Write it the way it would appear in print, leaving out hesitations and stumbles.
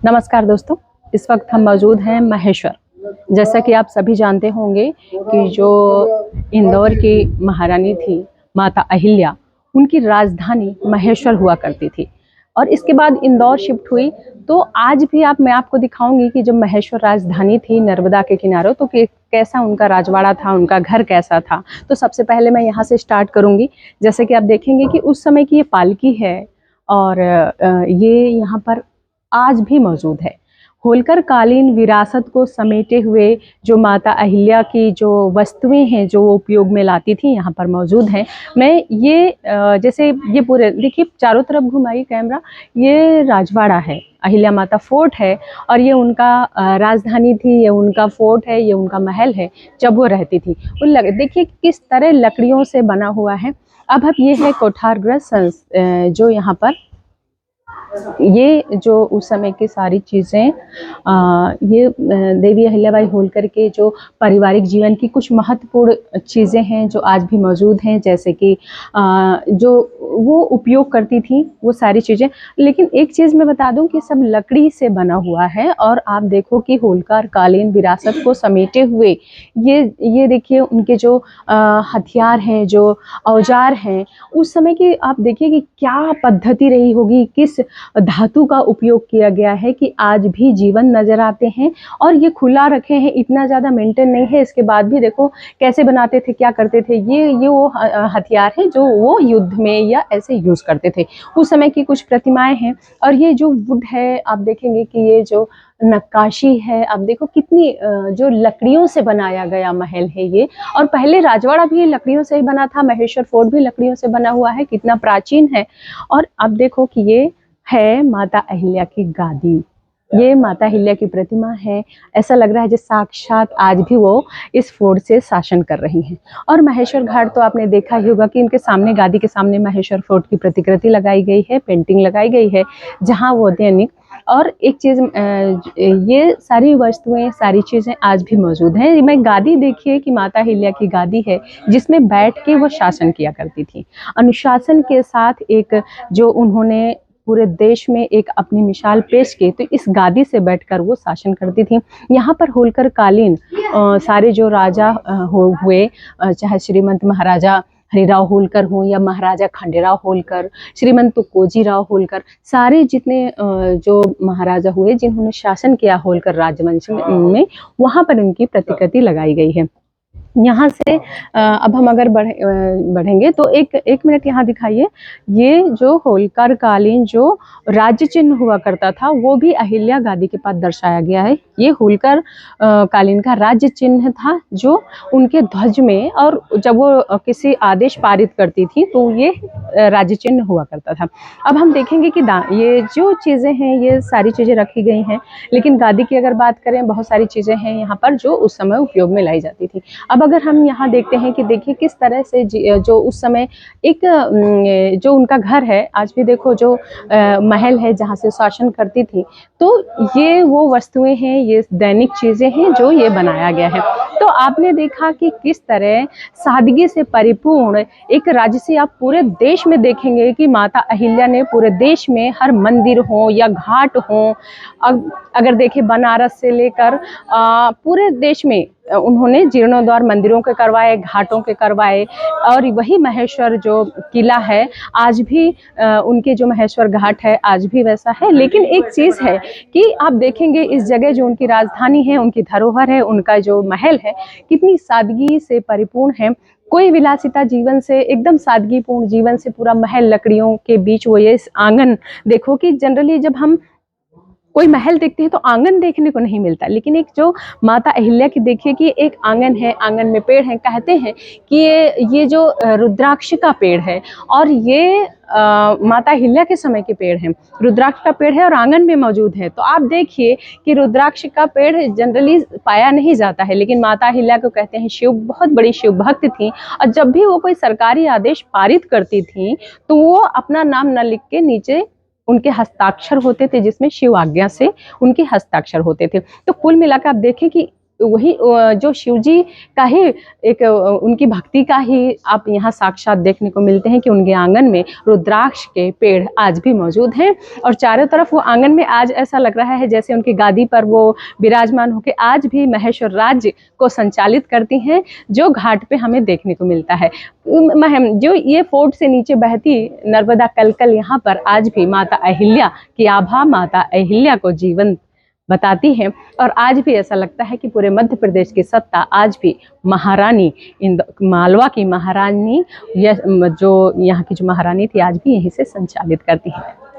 नमस्कार दोस्तों, इस वक्त हम मौजूद हैं महेश्वर। जैसा कि आप सभी जानते होंगे कि जो इंदौर की महारानी थी माता अहिल्या, उनकी राजधानी महेश्वर हुआ करती थी और इसके बाद इंदौर शिफ्ट हुई। तो आज भी मैं आपको दिखाऊंगी कि जब महेश्वर राजधानी थी नर्मदा के किनारे, तो कैसा उनका राजवाड़ा था, उनका घर कैसा था। तो सबसे पहले मैं यहाँ से स्टार्ट करूँगी। जैसे कि आप देखेंगे कि उस समय की ये पालकी है और ये यहाँ पर आज भी मौजूद है। होलकर कालीन विरासत को समेटे हुए जो माता अहिल्या की जो वस्तुएं हैं जो वो उपयोग में लाती थी, यहाँ पर मौजूद हैं। मैं ये जैसे ये पूरे देखिए, चारों तरफ घुमाइए कैमरा। ये राजवाड़ा है, अहिल्या माता फोर्ट है और ये उनका राजधानी थी, ये उनका फोर्ट है, ये उनका महल है जब वो रहती थी। देखिए किस तरह लकड़ियों से बना हुआ है। अब ये है कोठार गृह जो यहाँ पर ये जो उस समय की सारी चीज़ें ये देवी अहिल्याबाई होलकर के जो पारिवारिक जीवन की कुछ महत्वपूर्ण चीज़ें हैं जो आज भी मौजूद हैं। जैसे कि जो वो उपयोग करती थी वो सारी चीज़ें। लेकिन एक चीज़ मैं बता दूं कि सब लकड़ी से बना हुआ है और आप देखो कि होलकर कालीन विरासत को समेटे हुए ये देखिए उनके जो हथियार हैं, जो औजार हैं, उस समय की आप देखिए कि क्या पद्धति रही होगी, किस धातु का उपयोग किया गया है कि आज भी जीवन नजर आते हैं। और ये खुला रखे हैं, इतना ज़्यादा मेंटेन नहीं है, इसके बाद भी देखो कैसे बनाते थे, क्या करते थे। ये वो हथियार है जो वो युद्ध में या ऐसे यूज़ करते थे। उस समय की कुछ प्रतिमाएं हैं। और ये जो वुड है आप देखेंगे कि ये जो नक्काशी है, आप देखो कितनी जो लकड़ियों से बनाया गया महल है ये। और पहले राजवाड़ा भी लकड़ियों से ही बना था, महेश्वर फोर्ट भी लकड़ियों से बना हुआ है, कितना प्राचीन है। और अब देखो कि ये है माता अहिल्या की गादी, ये माता अहिल्या की प्रतिमा है। ऐसा लग रहा है जैसे साक्षात आज भी वो इस फोर्ट से शासन कर रही हैं। और महेश्वर घाट तो आपने देखा ही होगा कि इनके सामने, गादी के सामने महेश्वर फोर्ट की प्रतिकृति लगाई गई है, पेंटिंग लगाई गई है, जहाँ वो दैनिक। और एक चीज़, ये सारी वस्तुएं, सारी चीज़ें आज भी मौजूद हैं। मैं गादी देखिए कि माता अहिल्या की गादी है जिसमें बैठ के वो शासन किया करती थी, अनुशासन के साथ। एक जो उन्होंने पूरे देश में एक अपनी मिसाल पेश की, तो इस गादी से बैठकर वो शासन करती थी। यहाँ पर होलकर कालीन सारे जो राजा हुए, चाहे श्रीमंत महाराजा हरिराव होलकर हों या महाराजा खंडेराव होलकर, श्रीमंत तुकोजीराव होलकर, सारे जितने जो महाराजा हुए जिन्होंने शासन किया होलकर राजवंश में, वहाँ पर उनकी प्रतिकृति लगाई गई है। यहाँ से अब हम अगर बढ़ेंगे तो एक मिनट यहाँ दिखाइए। ये जो होलकर कालीन जो राज्य चिन्ह हुआ करता था वो भी अहिल्या गादी के पास दर्शाया गया है। ये होलकर कालीन का राज्य चिन्ह था जो उनके ध्वज में, और जब वो किसी आदेश पारित करती थी तो ये राज्य चिन्ह हुआ करता था। अब हम देखेंगे कि ये जो चीज़ें हैं ये सारी चीज़ें रखी गई हैं। लेकिन गादी की अगर बात करें, बहुत सारी चीज़ें हैं यहाँ पर जो उस समय उपयोग में लाई जाती थी। अब अगर हम यहाँ देखते हैं कि देखिए किस तरह से जो उस समय एक जो उनका घर है, आज भी देखो जो महल है जहाँ से शासन करती थी, तो ये वो वस्तुएं हैं, ये दैनिक चीज़ें हैं जो ये बनाया गया है। तो आपने देखा कि किस तरह सादगी से परिपूर्ण एक राज्य से आप पूरे देश में देखेंगे कि माता अहिल्या ने पूरे देश में हर मंदिर हो या घाट हो, अगर देखिए बनारस से लेकर पूरे देश में उन्होंने जीर्णोद्धार मंदिरों के करवाए, घाटों के करवाए। और वही महेश्वर जो किला है आज भी, उनके जो महेश्वर घाट है आज भी वैसा है। लेकिन एक चीज़ है कि आप देखेंगे इस जगह जो उनकी राजधानी है, उनकी धरोहर है, उनका जो महल है, कितनी सादगी से परिपूर्ण है। कोई विलासिता जीवन से, एकदम सादगीपूर्ण जीवन से पूरा महल लकड़ियों के बीच। वो ये आंगन देखो कि जनरली जब हम कोई महल देखते हैं तो आंगन देखने को नहीं मिलता, लेकिन एक जो माता अहिल्या की देखिए कि एक आंगन है, आंगन में पेड़ है। कहते हैं कि ये जो रुद्राक्ष का पेड़ है और ये माता अहिल्या के समय के पेड़ हैं। रुद्राक्ष का पेड़ है और आंगन में मौजूद है। तो आप देखिए कि रुद्राक्ष का पेड़ जनरली पाया नहीं जाता है, लेकिन माता अहिल्या को कहते हैं शिव, बहुत बड़ी शिव भक्त थी। और जब भी वो कोई सरकारी आदेश पारित करती थी तो वो अपना नाम न लिख के नीचे उनके हस्ताक्षर होते थे, जिसमें शिव आज्ञा से उनके हस्ताक्षर होते थे। तो कुल मिलाकर आप देखें कि वही जो शिव जी का ही एक उनकी भक्ति का ही आप यहाँ साक्षात देखने को मिलते हैं कि उनके आंगन में रुद्राक्ष के पेड़ आज भी मौजूद हैं और चारों तरफ वो आंगन में आज ऐसा लग रहा है जैसे उनकी गादी पर वो विराजमान होकर आज भी महेश्वर राज्य को संचालित करती हैं, जो घाट पे हमें देखने को मिलता है। जो ये फोर्ट से नीचे बहती नर्मदा कलकल यहाँ पर आज भी माता अहिल्या की आभा माता अहिल्या को जीवन बताती है और आज भी ऐसा लगता है कि पूरे मध्य प्रदेश की सत्ता आज भी महारानी मालवा की महारानी जो यहाँ की जो महारानी थी आज भी यहीं से संचालित करती है।